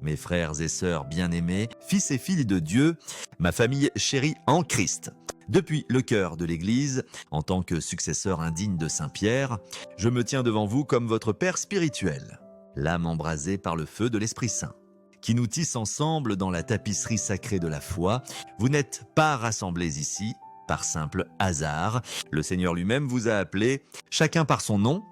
Mes frères et sœurs bien-aimés, fils et filles de Dieu, ma famille chérie en Christ. Depuis le cœur de l'Église, en tant que successeur indigne de Saint-Pierre, je me tiens devant vous comme votre Père spirituel, l'âme embrasée par le feu de l'Esprit Saint, qui nous tisse ensemble dans la tapisserie sacrée de la foi. Vous n'êtes pas rassemblés ici par simple hasard. Le Seigneur lui-même vous a appelés, chacun par son nom,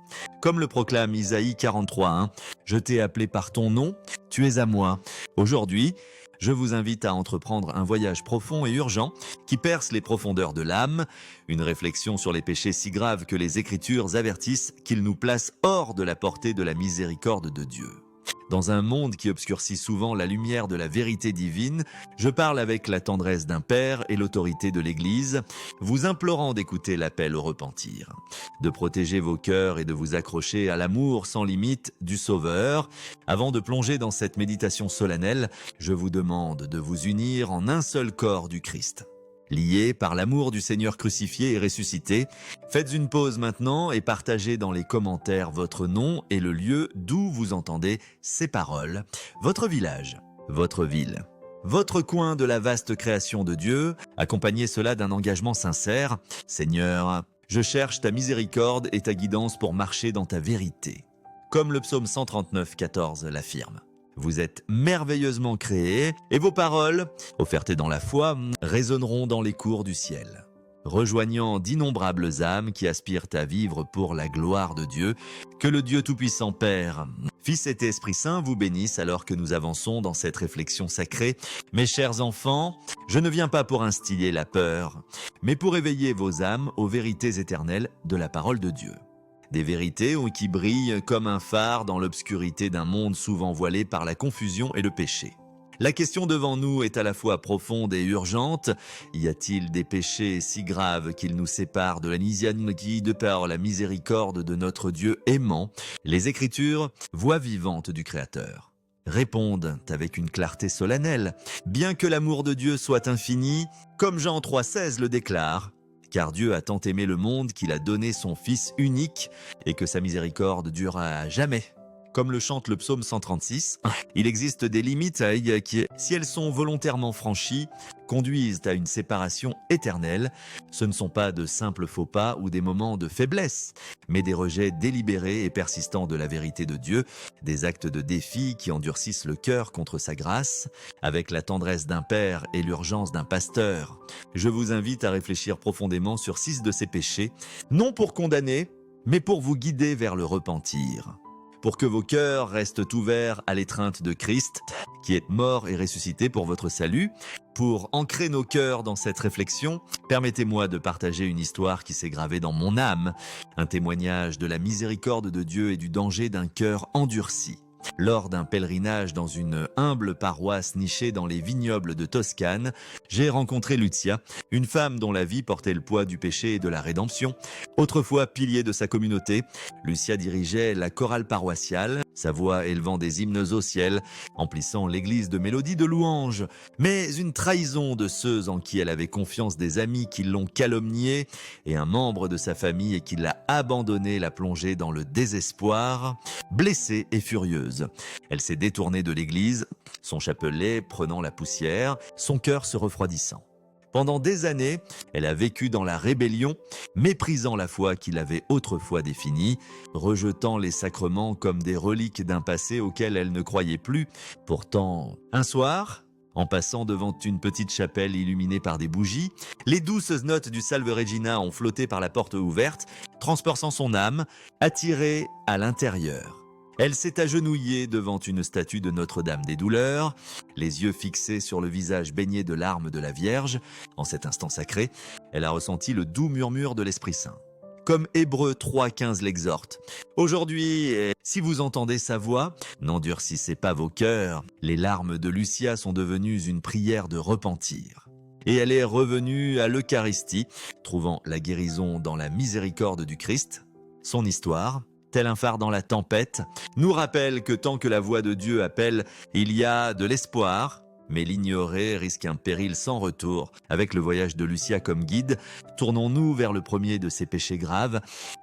comme le proclame Isaïe 43:1. Je t'ai appelé par ton nom, tu es à moi. Aujourd'hui, je vous invite à entreprendre un voyage profond et urgent qui perce les profondeurs de l'âme, une réflexion sur les péchés si graves que les Écritures avertissent qu'ils nous placent hors de la portée de la miséricorde de Dieu. Dans un monde qui obscurcit souvent la lumière de la vérité divine, je parle avec la tendresse d'un père et l'autorité de l'Église, vous implorant d'écouter l'appel au repentir, de protéger vos cœurs et de vous accrocher à l'amour sans limite du Sauveur. Avant de plonger dans cette méditation solennelle, je vous demande de vous unir en un seul corps du Christ. Liés par l'amour du Seigneur crucifié et ressuscité, faites une pause maintenant et partagez dans les commentaires votre nom et le lieu d'où vous entendez ces paroles, votre village, votre ville, votre coin de la vaste création de Dieu. Accompagnez cela d'un engagement sincère. Seigneur, je cherche ta miséricorde et ta guidance pour marcher dans ta vérité. Comme le psaume 139:14 l'affirme. Vous êtes merveilleusement créés et vos paroles, offertes dans la foi, résonneront dans les cours du ciel, rejoignant d'innombrables âmes qui aspirent à vivre pour la gloire de Dieu. Que le Dieu Tout-Puissant Père, Fils et Esprit Saint vous bénissent alors que nous avançons dans cette réflexion sacrée. Mes chers enfants, je ne viens pas pour instiller la peur, mais pour éveiller vos âmes aux vérités éternelles de la parole de Dieu. Des vérités qui brillent comme un phare dans l'obscurité d'un monde souvent voilé par la confusion et le péché. La question devant nous est à la fois profonde et urgente. Y a-t-il des péchés si graves qu'ils nous séparent de la miséricorde de par la miséricorde de notre Dieu aimant, les Écritures, voix vivante du Créateur, répondent avec une clarté solennelle. Bien que l'amour de Dieu soit infini, comme Jean 3,16 le déclare, car Dieu a tant aimé le monde qu'il a donné son Fils unique et que sa miséricorde durera à jamais. Comme le chante le psaume 136, il existe des limites qui, si elles sont volontairement franchies, conduisent à une séparation éternelle. Ce ne sont pas de simples faux pas ou des moments de faiblesse, mais des rejets délibérés et persistants de la vérité de Dieu, des actes de défi qui endurcissent le cœur contre sa grâce. Avec la tendresse d'un père et l'urgence d'un pasteur, je vous invite à réfléchir profondément sur 6 de ces péchés, non pour condamner, mais pour vous guider vers le repentir. Pour que vos cœurs restent ouverts à l'étreinte de Christ, qui est mort et ressuscité pour votre salut. Pour ancrer nos cœurs dans cette réflexion, permettez-moi de partager une histoire qui s'est gravée dans mon âme, un témoignage de la miséricorde de Dieu et du danger d'un cœur endurci. Lors d'un pèlerinage dans une humble paroisse nichée dans les vignobles de Toscane, j'ai rencontré Lucia, une femme dont la vie portait le poids du péché et de la rédemption. Autrefois pilier de sa communauté, Lucia dirigeait la chorale paroissiale, sa voix élevant des hymnes au ciel, emplissant l'église de mélodies de louanges. Mais une trahison de ceux en qui elle avait confiance, des amis qui l'ont calomniée et un membre de sa famille et qui l'a abandonnée, l'a plongée dans le désespoir. Blessée et furieuse, elle s'est détournée de l'église, son chapelet prenant la poussière, son cœur se refroidissant. Pendant des années, elle a vécu dans la rébellion, méprisant la foi qu'il avait autrefois définie, rejetant les sacrements comme des reliques d'un passé auquel elle ne croyait plus. Pourtant, un soir, en passant devant une petite chapelle illuminée par des bougies, les douces notes du Salve Regina ont flotté par la porte ouverte, transperçant son âme, attirée à l'intérieur. Elle s'est agenouillée devant une statue de Notre-Dame des Douleurs, les yeux fixés sur le visage baigné de larmes de la Vierge. En cet instant sacré, elle a ressenti le doux murmure de l'Esprit Saint. Comme Hébreux 3,15 l'exhorte. Aujourd'hui, si vous entendez sa voix, n'endurcissez pas vos cœurs. Les larmes de Lucia sont devenues une prière de repentir. Et elle est revenue à l'Eucharistie, trouvant la guérison dans la miséricorde du Christ. Son histoire, tel un phare dans la tempête, nous rappelle que tant que la voix de Dieu appelle, il y a de l'espoir. Mais l'ignorer risque un péril sans retour. Avec le voyage de Lucia comme guide, tournons-nous vers le premier de ces péchés graves,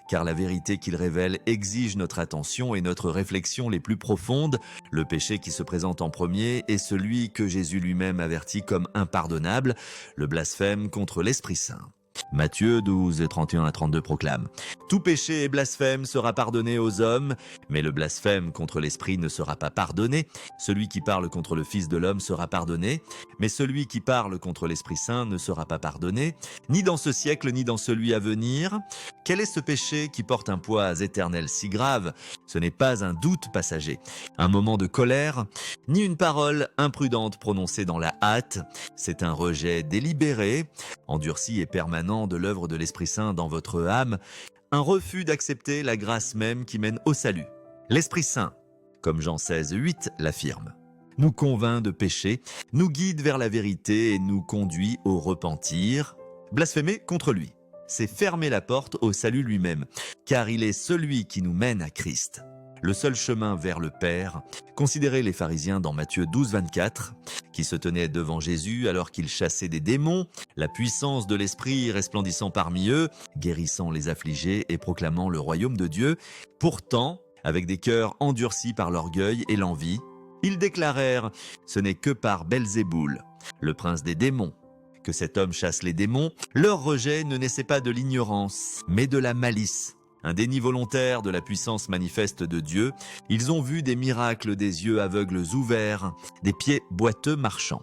car la vérité qu'il révèle exige notre attention et notre réflexion les plus profondes. Le péché qui se présente en premier est celui que Jésus lui-même avertit comme impardonnable, le blasphème contre l'Esprit Saint. Matthieu 12, 31 à 32 proclame « Tout péché et blasphème sera pardonné aux hommes, mais le blasphème contre l'Esprit ne sera pas pardonné. Celui qui parle contre le Fils de l'homme sera pardonné, mais celui qui parle contre l'Esprit Saint ne sera pas pardonné, ni dans ce siècle ni dans celui à venir. Quel est ce péché qui porte un poids éternel si grave? Ce n'est pas un doute passager, un moment de colère, ni une parole imprudente prononcée dans la hâte. C'est un rejet délibéré, endurci et permanent de l'œuvre de l'Esprit Saint dans votre âme, un refus d'accepter la grâce même qui mène au salut. L'Esprit Saint, comme Jean 16, 8 l'affirme, nous convainc de péché, nous guide vers la vérité et nous conduit au repentir. Blasphémer contre lui, c'est fermer la porte au salut lui-même, car il est celui qui nous mène à Christ. Le seul chemin vers le Père, considérez les pharisiens dans Matthieu 12, 24, qui se tenaient devant Jésus alors qu'il chassait des démons, la puissance de l'Esprit resplendissant parmi eux, guérissant les affligés et proclamant le royaume de Dieu. Pourtant, avec des cœurs endurcis par l'orgueil et l'envie, ils déclarèrent « Ce n'est que par Belzéboul, le prince des démons, que cet homme chasse les démons. » Leur rejet ne naissait pas de l'ignorance, mais de la malice. Un déni volontaire de la puissance manifeste de Dieu, ils ont vu des miracles, des yeux aveugles ouverts, des pieds boiteux marchant,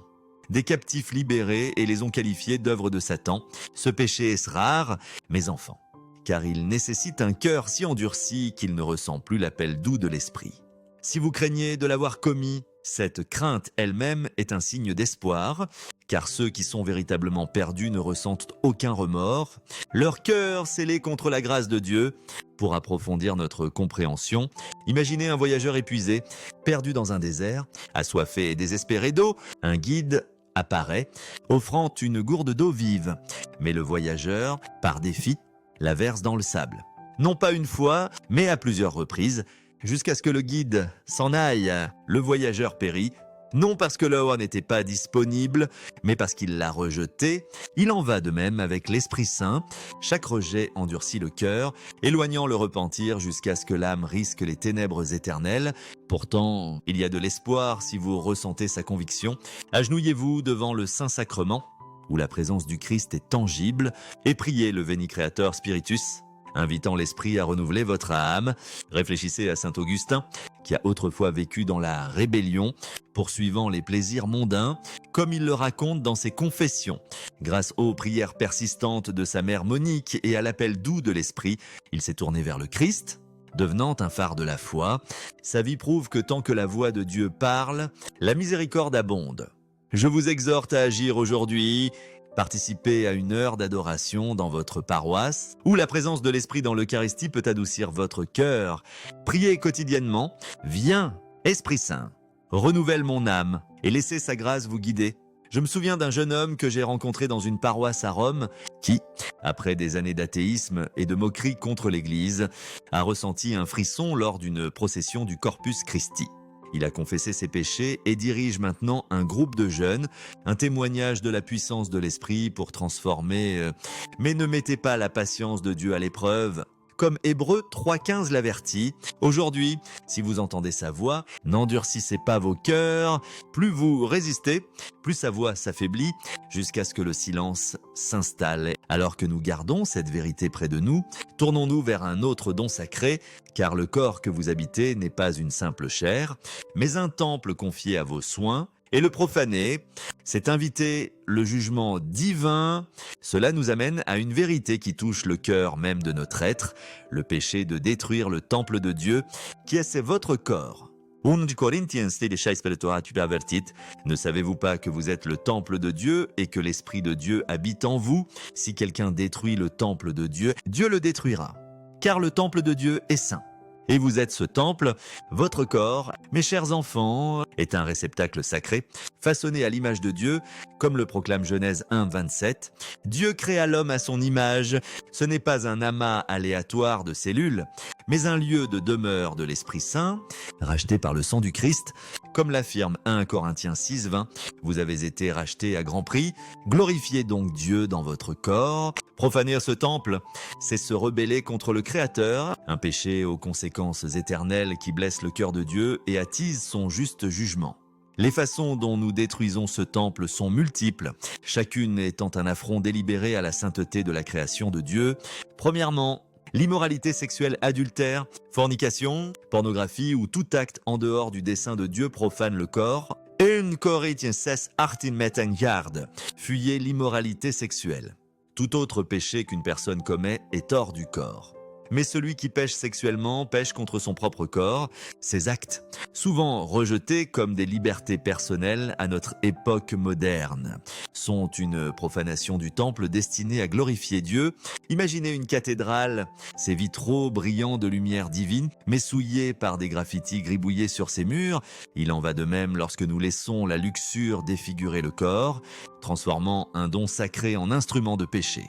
des captifs libérés et les ont qualifiés d'œuvres de Satan. Ce péché est rare, mes enfants, car il nécessite un cœur si endurci qu'il ne ressent plus l'appel doux de l'esprit. Si vous craignez de l'avoir commis, cette crainte elle-même est un signe d'espoir, car ceux qui sont véritablement perdus ne ressentent aucun remords. Leur cœur scellé contre la grâce de Dieu. Pour approfondir notre compréhension, imaginez un voyageur épuisé, perdu dans un désert, assoiffé et désespéré d'eau. Un guide apparaît, offrant une gourde d'eau vive. Mais le voyageur, par défi, la verse dans le sable. Non pas une fois, mais à plusieurs reprises, jusqu'à ce que le guide s'en aille. Le voyageur périt, non parce que l'eau n'était pas disponible, mais parce qu'il l'a rejeté. Il en va de même avec l'Esprit Saint. Chaque rejet endurcit le cœur, éloignant le repentir jusqu'à ce que l'âme risque les ténèbres éternelles. Pourtant, il y a de l'espoir si vous ressentez sa conviction. Agenouillez-vous devant le Saint-Sacrement, où la présence du Christ est tangible, et priez le Veni Creator Spiritus, invitant l'Esprit à renouveler votre âme. Réfléchissez à saint Augustin, qui a autrefois vécu dans la rébellion, poursuivant les plaisirs mondains, comme il le raconte dans ses confessions. Grâce aux prières persistantes de sa mère Monique et à l'appel doux de l'Esprit, il s'est tourné vers le Christ, devenant un phare de la foi. Sa vie prouve que tant que la voix de Dieu parle, la miséricorde abonde. Je vous exhorte à agir aujourd'hui. Participez à une heure d'adoration dans votre paroisse, où la présence de l'Esprit dans l'Eucharistie peut adoucir votre cœur. Priez quotidiennement. Viens, Esprit Saint, renouvelle mon âme et laissez sa grâce vous guider. Je me souviens d'un jeune homme que j'ai rencontré dans une paroisse à Rome qui, après des années d'athéisme et de moquerie contre l'Église, a ressenti un frisson lors d'une procession du Corpus Christi. Il a confessé ses péchés et dirige maintenant un groupe de jeunes, un témoignage de la puissance de l'Esprit pour transformer. Mais ne mettez pas la patience de Dieu à l'épreuve. Comme Hébreux 3,15 l'avertit, aujourd'hui, si vous entendez sa voix, n'endurcissez pas vos cœurs. Plus vous résistez, plus sa voix s'affaiblit, jusqu'à ce que le silence s'installe. Alors que nous gardons cette vérité près de nous, tournons-nous vers un autre don sacré, car le corps que vous habitez n'est pas une simple chair, mais un temple confié à vos soins. Et le profaner, c'est inviter le jugement divin. Cela nous amène à une vérité qui touche le cœur même de notre être, le péché de détruire le temple de Dieu, qui est votre corps. 1 Corinthiens 16:8. Ne savez-vous pas que vous êtes le temple de Dieu et que l'Esprit de Dieu habite en vous? Si quelqu'un détruit le temple de Dieu, Dieu le détruira, car le temple de Dieu est saint. Et vous êtes ce temple, votre corps, mes chers enfants, est un réceptacle sacré, façonné à l'image de Dieu, comme le proclame Genèse 1:27. Dieu créa l'homme à son image. Ce n'est pas un amas aléatoire de cellules, mais un lieu de demeure de l'Esprit Saint, racheté par le sang du Christ. Comme l'affirme 1 Corinthiens 6, 20, vous avez été rachetés à grand prix, glorifiez donc Dieu dans votre corps. Profaner ce temple, c'est se rebeller contre le Créateur, un péché aux conséquences éternelles qui blesse le cœur de Dieu et attise son juste jugement. Les façons dont nous détruisons ce temple sont multiples, chacune étant un affront délibéré à la sainteté de la création de Dieu. Premièrement, l'immoralité sexuelle adultère, fornication, pornographie ou tout acte en dehors du dessein de Dieu profane le corps. 1 Corinthiens 16, 18 met en garde. Fuyez l'immoralité sexuelle. Tout autre péché qu'une personne commet est hors du corps. Mais celui qui pêche sexuellement pêche contre son propre corps. Ces actes, souvent rejetés comme des libertés personnelles à notre époque moderne, sont une profanation du temple destinée à glorifier Dieu. Imaginez une cathédrale, ses vitraux brillants de lumière divine, mais souillés par des graffitis gribouillés sur ses murs. Il en va de même lorsque nous laissons la luxure défigurer le corps, transformant un don sacré en instrument de péché.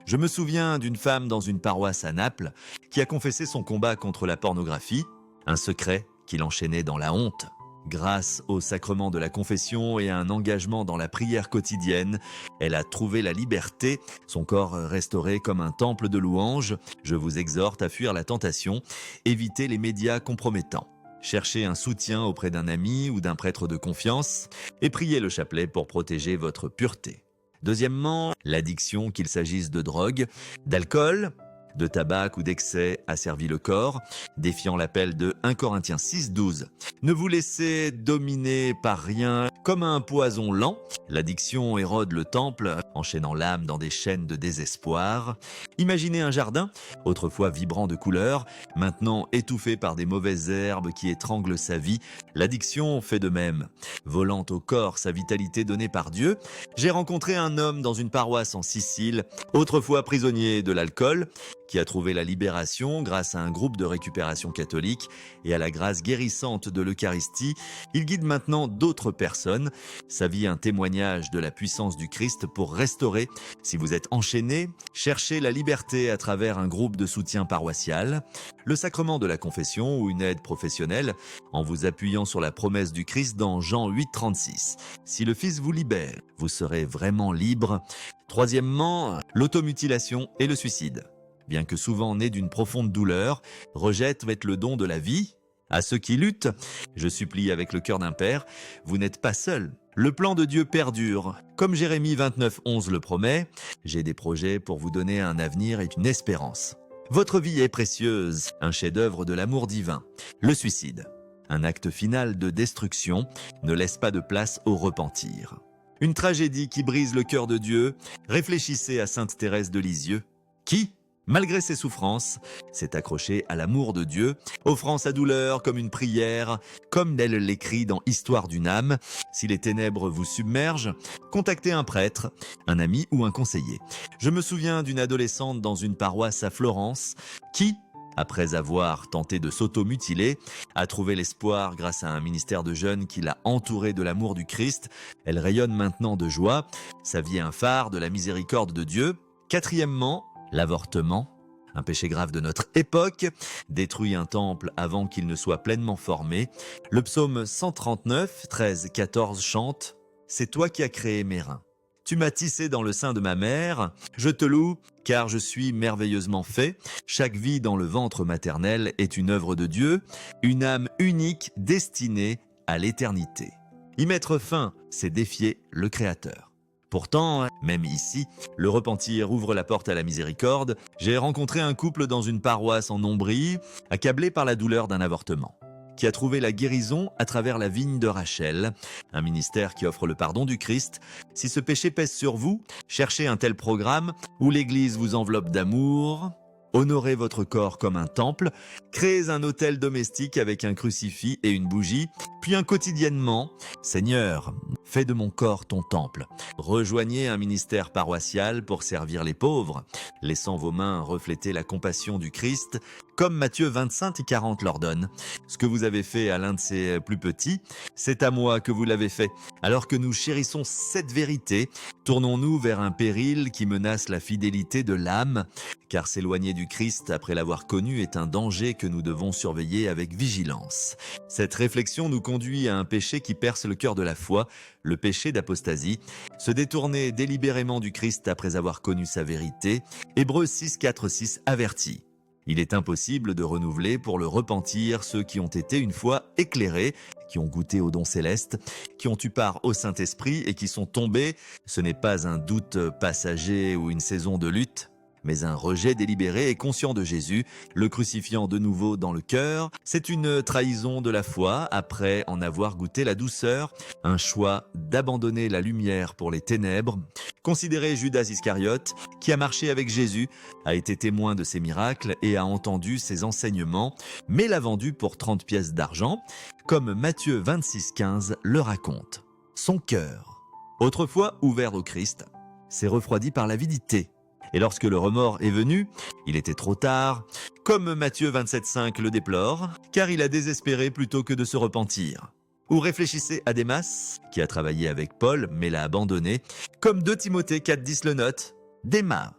Je me souviens d'une femme dans une paroisse à Naples qui a confessé son combat contre la pornographie, un secret qui l'enchaînait dans la honte. Grâce au sacrement de la confession et à un engagement dans la prière quotidienne, elle a trouvé la liberté, son corps restauré comme un temple de louange. Je vous exhorte à fuir la tentation, évitez les médias compromettants. Cherchez un soutien auprès d'un ami ou d'un prêtre de confiance et priez le chapelet pour protéger votre pureté. Deuxièmement, l'addiction, qu'il s'agisse de drogue, d'alcool, de tabac ou d'excès, asservit le corps, défiant l'appel de 1 Corinthiens 6, 12. Ne vous laissez dominer par rien comme un poison lent. L'addiction érode le temple, enchaînant l'âme dans des chaînes de désespoir. Imaginez un jardin, autrefois vibrant de couleurs, maintenant étouffé par des mauvaises herbes qui étranglent sa vie. L'addiction fait de même. Volant au corps sa vitalité donnée par Dieu, j'ai rencontré un homme dans une paroisse en Sicile, autrefois prisonnier de l'alcool, qui a trouvé la libération grâce à un groupe de récupération catholique et à la grâce guérissante de l'Eucharistie. Il guide maintenant d'autres personnes. Sa vie est un témoignage de la puissance du Christ pour restaurer. Si vous êtes enchaîné, cherchez la liberté à travers un groupe de soutien paroissial, le sacrement de la confession ou une aide professionnelle en vous appuyant sur la promesse du Christ dans Jean 8, 36. Si le Fils vous libère, vous serez vraiment libre. Troisièmement, l'automutilation et le suicide. Bien que souvent né d'une profonde douleur, rejette le don de la vie. À ceux qui luttent, je supplie avec le cœur d'un père, vous n'êtes pas seuls. Le plan de Dieu perdure. Comme Jérémie 29, 11 le promet, j'ai des projets pour vous donner un avenir et une espérance. Votre vie est précieuse, un chef-d'œuvre de l'amour divin. Le suicide, un acte final de destruction, ne laisse pas de place au repentir. Une tragédie qui brise le cœur de Dieu. Réfléchissez à Sainte Thérèse de Lisieux, qui, malgré ses souffrances, s'est accrochée à l'amour de Dieu, offrant sa douleur comme une prière, comme elle l'écrit dans Histoire d'une âme. Si les ténèbres vous submergent, contactez un prêtre, un ami ou un conseiller. Je me souviens d'une adolescente dans une paroisse à Florence qui, après avoir tenté de s'automutiler, a trouvé l'espoir grâce à un ministère de jeunes qui l'a entourée de l'amour du Christ. Elle rayonne maintenant de joie. Sa vie est un phare de la miséricorde de Dieu. Quatrièmement, l'avortement, un péché grave de notre époque, détruit un temple avant qu'il ne soit pleinement formé. Le psaume 139, 13, 14 chante « C'est toi qui as créé mes reins. Tu m'as tissé dans le sein de ma mère. Je te loue, car je suis merveilleusement fait. Chaque vie dans le ventre maternel est une œuvre de Dieu, une âme unique destinée à l'éternité. » Y mettre fin, c'est défier le Créateur. Pourtant, même ici, le repentir ouvre la porte à la miséricorde. J'ai rencontré un couple dans une paroisse en Ombrie, accablé par la douleur d'un avortement, qui a trouvé la guérison à travers la vigne de Rachel, un ministère qui offre le pardon du Christ. Si ce péché pèse sur vous, cherchez un tel programme où l'Église vous enveloppe d'amour. Honorez votre corps comme un temple, créez un autel domestique avec un crucifix et une bougie, puis quotidiennement, Seigneur, fais de mon corps ton temple. Rejoignez un ministère paroissial pour servir les pauvres, laissant vos mains refléter la compassion du Christ, comme Matthieu 25 et 40 l'ordonne. Ce que vous avez fait à l'un de ces plus petits, c'est à moi que vous l'avez fait. Alors que nous chérissons cette vérité, tournons-nous vers un péril qui menace la fidélité de l'âme, car s'éloigner du Christ après l'avoir connu est un danger que nous devons surveiller avec vigilance. Cette réflexion nous conduit à un péché qui perce le cœur de la foi, le péché d'apostasie, se détourner délibérément du Christ après avoir connu sa vérité. Hébreux 6, 4, 6 avertit. Il est impossible de renouveler pour le repentir ceux qui ont été une fois éclairés, qui ont goûté au don céleste, qui ont eu part au Saint-Esprit et qui sont tombés. Ce n'est pas un doute passager ou une saison de lutte, mais un rejet délibéré et conscient de Jésus, le crucifiant de nouveau dans le cœur. C'est une trahison de la foi après en avoir goûté la douceur, un choix d'abandonner la lumière pour les ténèbres. Considérez Judas Iscariote, qui a marché avec Jésus, a été témoin de ses miracles et a entendu ses enseignements, mais l'a vendu pour 30 pièces d'argent, comme Matthieu 26, 15 le raconte. Son cœur, autrefois ouvert au Christ, s'est refroidi par l'avidité. Et lorsque le remords est venu, il était trop tard, comme Matthieu 27,5 le déplore, car il a désespéré plutôt que de se repentir. Ou réfléchissez à Démas, qui a travaillé avec Paul mais l'a abandonné, comme 2 Timothée 4,10 le note. Démas,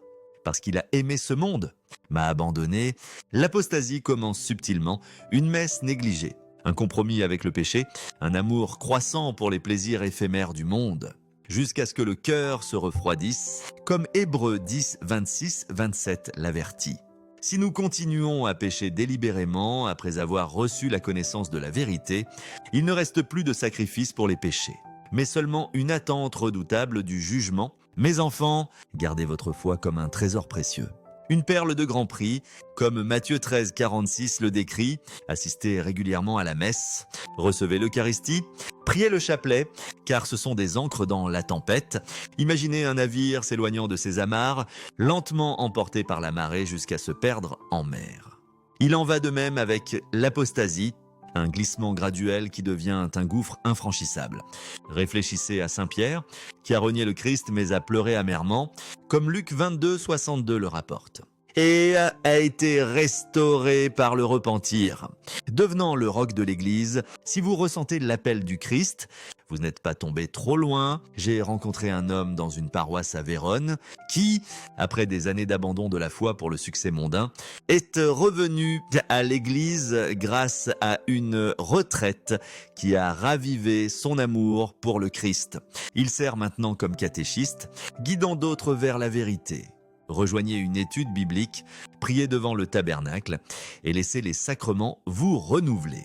parce qu'il a aimé ce monde, m'a abandonné. L'apostasie commence subtilement, une messe négligée, un compromis avec le péché, un amour croissant pour les plaisirs éphémères du monde, jusqu'à ce que le cœur se refroidisse, comme Hébreux 10, 26, 27 l'avertit. Si nous continuons à pécher délibérément après avoir reçu la connaissance de la vérité, il ne reste plus de sacrifice pour les péchés, mais seulement une attente redoutable du jugement. Mes enfants, gardez votre foi comme un trésor précieux. Une perle de grand prix, comme Matthieu 13, 46 le décrit, assistez régulièrement à la messe, recevez l'Eucharistie, priez le chapelet, car ce sont des ancres dans la tempête. Imaginez un navire s'éloignant de ses amarres, lentement emporté par la marée jusqu'à se perdre en mer. Il en va de même avec l'apostasie, un glissement graduel qui devient un gouffre infranchissable. Réfléchissez à Saint Pierre, qui a renié le Christ mais a pleuré amèrement, comme Luc 22, 62 le rapporte. Et a été restauré par le repentir. Devenant le roc de l'Église, si vous ressentez l'appel du Christ, vous n'êtes pas tombé trop loin. J'ai rencontré un homme dans une paroisse à Vérone qui, après des années d'abandon de la foi pour le succès mondain, est revenu à l'Église grâce à une retraite qui a ravivé son amour pour le Christ. Il sert maintenant comme catéchiste, guidant d'autres vers la vérité. Rejoignez une étude biblique, priez devant le tabernacle et laissez les sacrements vous renouveler.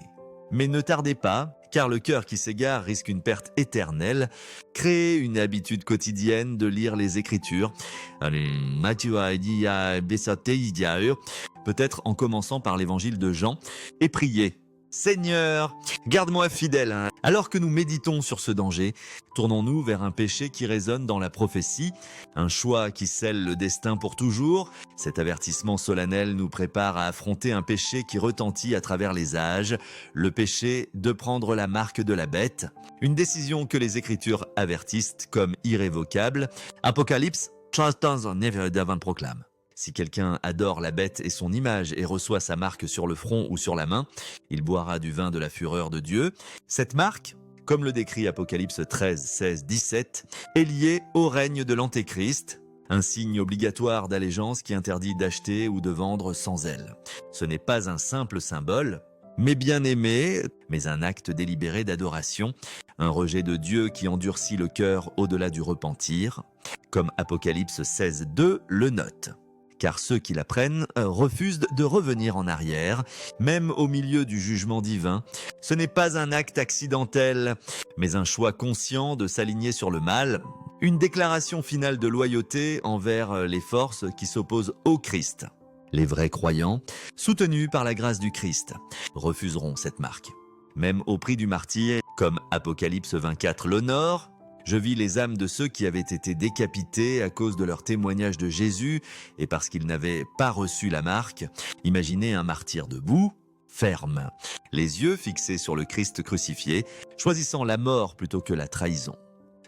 Mais ne tardez pas, car le cœur qui s'égare risque une perte éternelle. Créez une habitude quotidienne de lire les Écritures. Peut-être en commençant par l'évangile de Jean, et priez. Seigneur, garde-moi fidèle. Alors que nous méditons sur ce danger, tournons-nous vers un péché qui résonne dans la prophétie, un choix qui scelle le destin pour toujours. Cet avertissement solennel nous prépare à affronter un péché qui retentit à travers les âges, le péché de prendre la marque de la bête, une décision que les Écritures avertissent comme irrévocable. Apocalypse 13 proclame. Si quelqu'un adore la bête et son image et reçoit sa marque sur le front ou sur la main, il boira du vin de la fureur de Dieu. Cette marque, comme le décrit Apocalypse 13, 16, 17, est liée au règne de l'Antéchrist, un signe obligatoire d'allégeance qui interdit d'acheter ou de vendre sans elle. Ce n'est pas un simple symbole, mais bien aimé, mais un acte délibéré d'adoration, un rejet de Dieu qui endurcit le cœur au-delà du repentir, comme Apocalypse 16, 2 le note. Car ceux qui la prennent refusent de revenir en arrière, même au milieu du jugement divin. Ce n'est pas un acte accidentel, mais un choix conscient de s'aligner sur le mal, une déclaration finale de loyauté envers les forces qui s'opposent au Christ. Les vrais croyants, soutenus par la grâce du Christ, refuseront cette marque. Même au prix du martyr, comme Apocalypse 24 l'honore, je vis les âmes de ceux qui avaient été décapités à cause de leur témoignage de Jésus et parce qu'ils n'avaient pas reçu la marque. Imaginez un martyr debout, ferme, les yeux fixés sur le Christ crucifié, choisissant la mort plutôt que la trahison.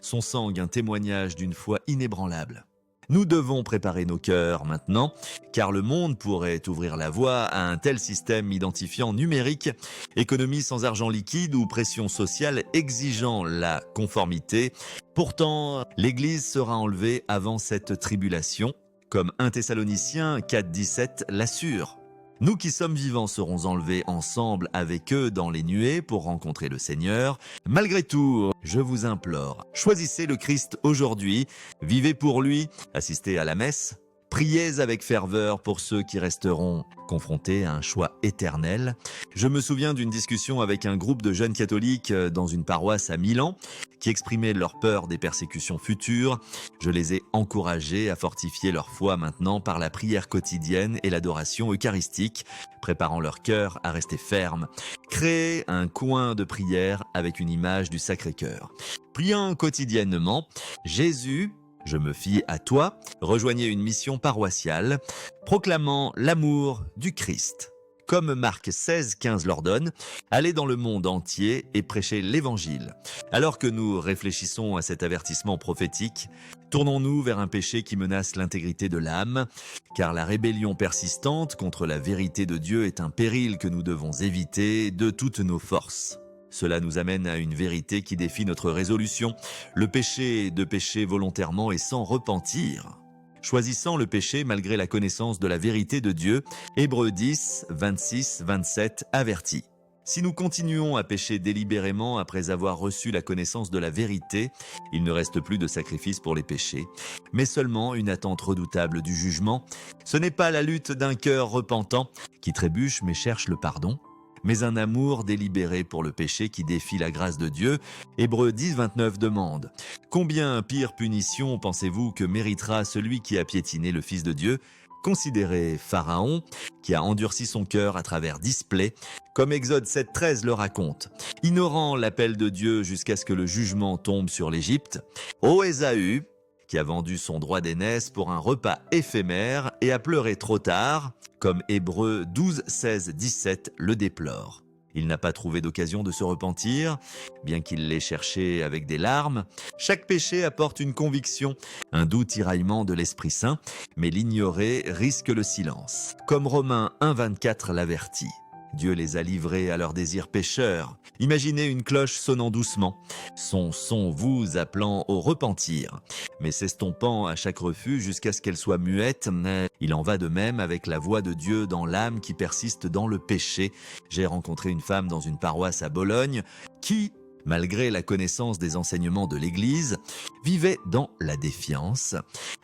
Son sang, un témoignage d'une foi inébranlable. Nous devons préparer nos cœurs maintenant, car le monde pourrait ouvrir la voie à un tel système identifiant numérique, économie sans argent liquide ou pression sociale exigeant la conformité. Pourtant, l'Église sera enlevée avant cette tribulation, comme 1 Thessaloniciens 4,17 l'assure. Nous qui sommes vivants serons enlevés ensemble avec eux dans les nuées pour rencontrer le Seigneur. Malgré tout, je vous implore, choisissez le Christ aujourd'hui, vivez pour lui, assistez à la messe, priez avec ferveur pour ceux qui resteront confrontés à un choix éternel. Je me souviens d'une discussion avec un groupe de jeunes catholiques dans une paroisse à Milan qui exprimaient leur peur des persécutions futures. Je les ai encouragés à fortifier leur foi maintenant par la prière quotidienne et l'adoration eucharistique, préparant leur cœur à rester ferme. Créez un coin de prière avec une image du Sacré-Cœur. Priant quotidiennement, Jésus, je me fie à toi, rejoignez une mission paroissiale, proclamant l'amour du Christ. Comme Marc 16,15 l'ordonne, allez dans le monde entier et prêchez l'Évangile. Alors que nous réfléchissons à cet avertissement prophétique, tournons-nous vers un péché qui menace l'intégrité de l'âme, car la rébellion persistante contre la vérité de Dieu est un péril que nous devons éviter de toutes nos forces. Cela nous amène à une vérité qui défie notre résolution, le péché de pécher volontairement et sans repentir. Choisissant le péché malgré la connaissance de la vérité de Dieu, Hébreux 10, 26, 27 avertit. Si nous continuons à pécher délibérément après avoir reçu la connaissance de la vérité, il ne reste plus de sacrifice pour les péchés, mais seulement une attente redoutable du jugement. Ce n'est pas la lutte d'un cœur repentant qui trébuche mais cherche le pardon, mais un amour délibéré pour le péché qui défie la grâce de Dieu. Hébreux 10, 29 demande « Combien pire punition pensez-vous que méritera celui qui a piétiné le Fils de Dieu ? Considérez Pharaon, qui a endurci son cœur à travers 10 plaies, comme Exode 7, 13 le raconte, ignorant l'appel de Dieu jusqu'à ce que le jugement tombe sur l'Égypte. Ô Ésaü, qui a vendu son droit d'aînesse pour un repas éphémère et a pleuré trop tard, comme Hébreux 12, 16, 17 le déplore. Il n'a pas trouvé d'occasion de se repentir, bien qu'il l'ait cherché avec des larmes. Chaque péché apporte une conviction, un doux tiraillement de l'Esprit Saint, mais l'ignorer risque le silence. Comme Romains 1, 24 l'avertit. Dieu les a livrés à leurs désirs pécheurs. Imaginez une cloche sonnant doucement, son son vous appelant au repentir, mais s'estompant à chaque refus jusqu'à ce qu'elle soit muette. Il en va de même avec la voix de Dieu dans l'âme qui persiste dans le péché. J'ai rencontré une femme dans une paroisse à Bologne qui, malgré la connaissance des enseignements de l'Église, vivait dans la défiance,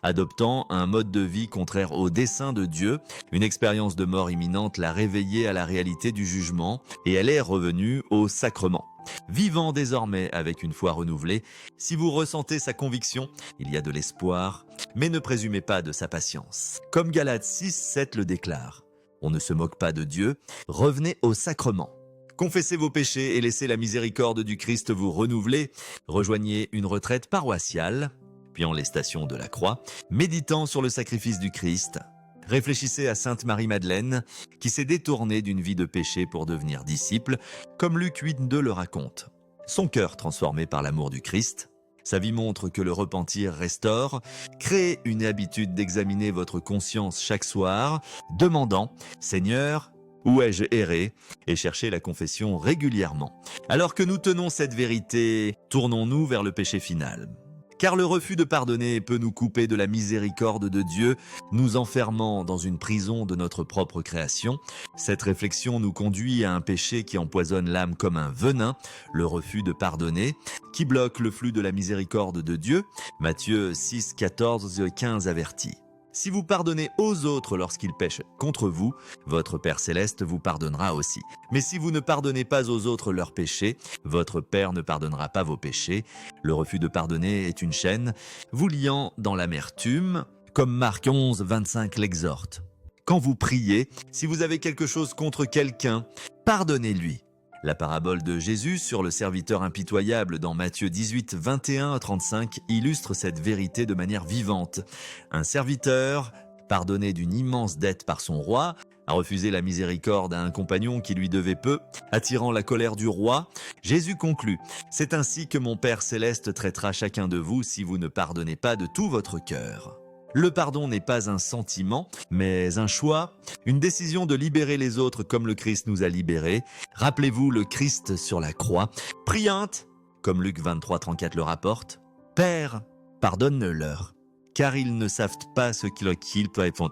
adoptant un mode de vie contraire au dessein de Dieu. Une expérience de mort imminente l'a réveillée à la réalité du jugement et elle est revenue au sacrement. Vivant désormais avec une foi renouvelée, si vous ressentez sa conviction, il y a de l'espoir, mais ne présumez pas de sa patience. Comme Galates 6, 7 le déclare, on ne se moque pas de Dieu, revenez au sacrement. Confessez vos péchés et laissez la miséricorde du Christ vous renouveler. Rejoignez une retraite paroissiale, puis en les stations de la croix, méditant sur le sacrifice du Christ. Réfléchissez à Sainte Marie-Madeleine, qui s'est détournée d'une vie de péché pour devenir disciple, comme Luc 8,2 le raconte. Son cœur transformé par l'amour du Christ. Sa vie montre que le repentir restaure. Créez une habitude d'examiner votre conscience chaque soir, demandant « Seigneur, où ai-je erré ?» et cherchez la confession régulièrement. Alors que nous tenons cette vérité, tournons-nous vers le péché final. Car le refus de pardonner peut nous couper de la miséricorde de Dieu, nous enfermant dans une prison de notre propre création. Cette réflexion nous conduit à un péché qui empoisonne l'âme comme un venin, le refus de pardonner, qui bloque le flux de la miséricorde de Dieu. Matthieu 6, 14, 15 avertit. Si vous pardonnez aux autres lorsqu'ils pêchent contre vous, votre Père Céleste vous pardonnera aussi. Mais si vous ne pardonnez pas aux autres leurs péchés, votre Père ne pardonnera pas vos péchés. Le refus de pardonner est une chaîne, vous liant dans l'amertume, comme Marc 11, 25 l'exhorte. Quand vous priez, si vous avez quelque chose contre quelqu'un, pardonnez-lui. La parabole de Jésus sur le serviteur impitoyable dans Matthieu 18, 21 à 35 illustre cette vérité de manière vivante. Un serviteur, pardonné d'une immense dette par son roi, a refusé la miséricorde à un compagnon qui lui devait peu, attirant la colère du roi. Jésus conclut « C'est ainsi que mon Père Céleste traitera chacun de vous si vous ne pardonnez pas de tout votre cœur. » Le pardon n'est pas un sentiment, mais un choix, une décision de libérer les autres comme le Christ nous a libérés. Rappelez-vous le Christ sur la croix. Priante, comme Luc 23, 34 le rapporte. Père, pardonne-leur, car ils ne savent pas ce qu'ils font.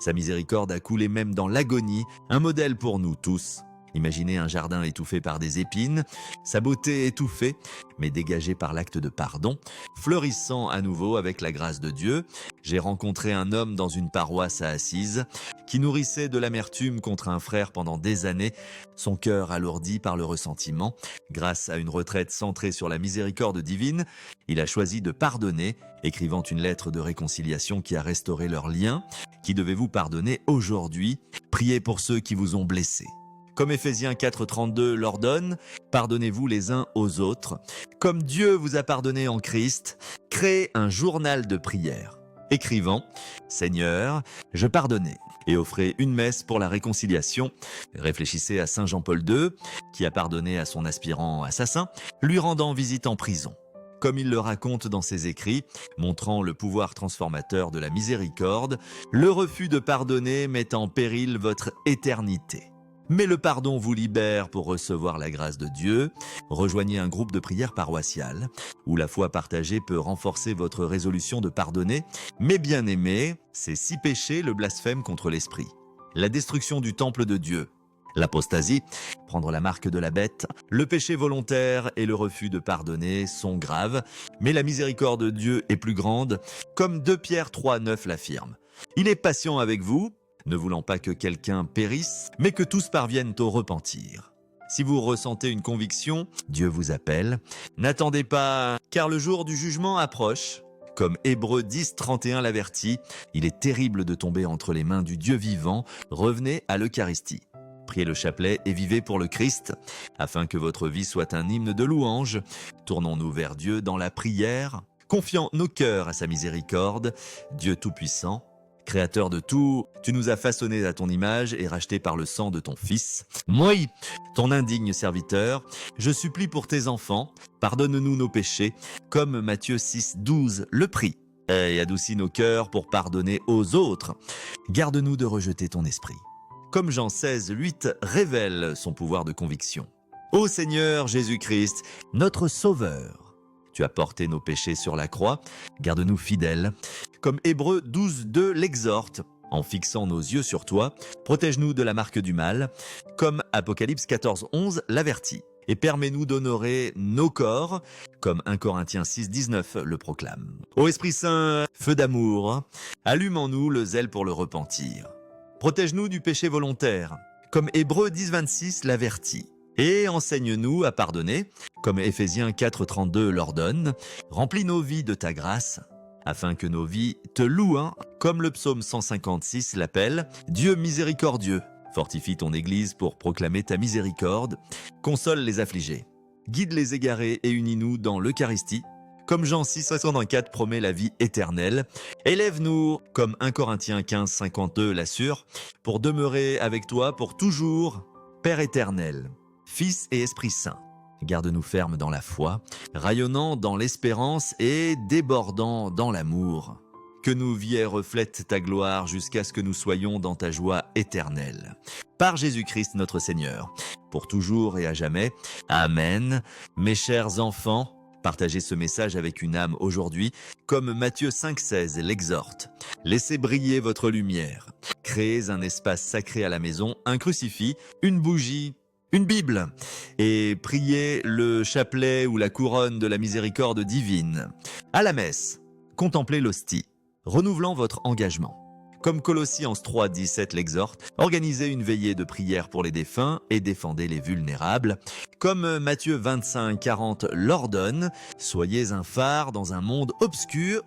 Sa miséricorde a coulé même dans l'agonie, un modèle pour nous tous. Imaginez un jardin étouffé par des épines, sa beauté étouffée, mais dégagée par l'acte de pardon, fleurissant à nouveau avec la grâce de Dieu. J'ai rencontré un homme dans une paroisse à Assise qui nourrissait de l'amertume contre un frère pendant des années, son cœur alourdi par le ressentiment. Grâce à une retraite centrée sur la miséricorde divine, il a choisi de pardonner, écrivant une lettre de réconciliation qui a restauré leur lien. Qui devez-vous pardonner aujourd'hui? Priez pour ceux qui vous ont blessés. Comme Éphésiens 4,32 l'ordonne, pardonnez-vous les uns aux autres. Comme Dieu vous a pardonné en Christ, créez un journal de prière. Écrivant « Seigneur, je pardonnais » et offrez une messe pour la réconciliation. Réfléchissez à Saint Jean-Paul II, qui a pardonné à son aspirant assassin, lui rendant visite en prison. Comme il le raconte dans ses écrits, montrant le pouvoir transformateur de la miséricorde, le refus de pardonner met en péril votre éternité. Mais le pardon vous libère pour recevoir la grâce de Dieu. Rejoignez un groupe de prière paroissiale où la foi partagée peut renforcer votre résolution de pardonner. Mais bien aimé, ces 6 péchés le blasphème contre l'esprit. La destruction du temple de Dieu, l'apostasie, prendre la marque de la bête, le péché volontaire et le refus de pardonner sont graves, mais la miséricorde de Dieu est plus grande, comme 2 Pierre 3,9 l'affirme. Il est patient avec vous, ne voulant pas que quelqu'un périsse, mais que tous parviennent au repentir. Si vous ressentez une conviction, Dieu vous appelle. N'attendez pas, car le jour du jugement approche. Comme Hébreux 10,31 l'avertit, il est terrible de tomber entre les mains du Dieu vivant. Revenez à l'Eucharistie. Priez le chapelet et vivez pour le Christ, afin que votre vie soit un hymne de louange. Tournons-nous vers Dieu dans la prière, confiant nos cœurs à sa miséricorde. Dieu Tout-Puissant, Créateur de tout, tu nous as façonnés à ton image et rachetés par le sang de ton Fils. Moi, ton indigne serviteur, je supplie pour tes enfants, pardonne-nous nos péchés, comme Matthieu 6,12 le prie, et adoucis nos cœurs pour pardonner aux autres. Garde-nous de rejeter ton esprit. Comme Jean 16,8 révèle son pouvoir de conviction. Ô Seigneur Jésus-Christ, notre Sauveur, tu as porté nos péchés sur la croix, garde-nous fidèles. Comme Hébreux 12,2 l'exhorte, en fixant nos yeux sur toi, protège-nous de la marque du mal, comme Apocalypse 14,11 l'avertit. Et permets-nous d'honorer nos corps, comme 1 Corinthiens 6,19 le proclame. Ô Esprit Saint, feu d'amour, allume en nous le zèle pour le repentir. Protège-nous du péché volontaire, comme Hébreux 10,26 l'avertit. Et enseigne-nous à pardonner, comme Éphésiens 4,32 l'ordonne. Remplis nos vies de ta grâce, afin que nos vies te louent, comme le psaume 156 l'appelle. Dieu miséricordieux, fortifie ton Église pour proclamer ta miséricorde. Console les affligés, guide les égarés et unis-nous dans l'Eucharistie. Comme Jean 6,64 promet la vie éternelle. Élève-nous, comme 1 Corinthiens 15,52 l'assure, pour demeurer avec toi pour toujours, Père éternel. Fils et Esprit Saint, garde-nous fermes dans la foi, rayonnant dans l'espérance et débordant dans l'amour. Que nos vies reflètent ta gloire jusqu'à ce que nous soyons dans ta joie éternelle. Par Jésus-Christ notre Seigneur, pour toujours et à jamais. Amen. Mes chers enfants, partagez ce message avec une âme aujourd'hui, comme Matthieu 5,16 l'exhorte. Laissez briller votre lumière. Créez un espace sacré à la maison, un crucifix, une bougie, une Bible, et priez le chapelet ou la couronne de la miséricorde divine. À la messe, contemplez l'hostie, renouvelant votre engagement. Comme Colossiens 3,17 l'exhorte, organisez une veillée de prière pour les défunts et défendez les vulnérables. Comme Matthieu 25,40 l'ordonne, soyez un phare dans un monde obscur.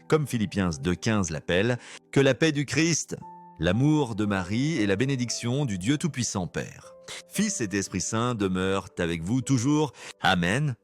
Comme Philippiens 2,15 l'appelle, que la paix du Christ, l'amour de Marie et la bénédiction du Dieu Tout-Puissant Père, Fils et d'Esprit Saint demeurent avec vous toujours. Amen.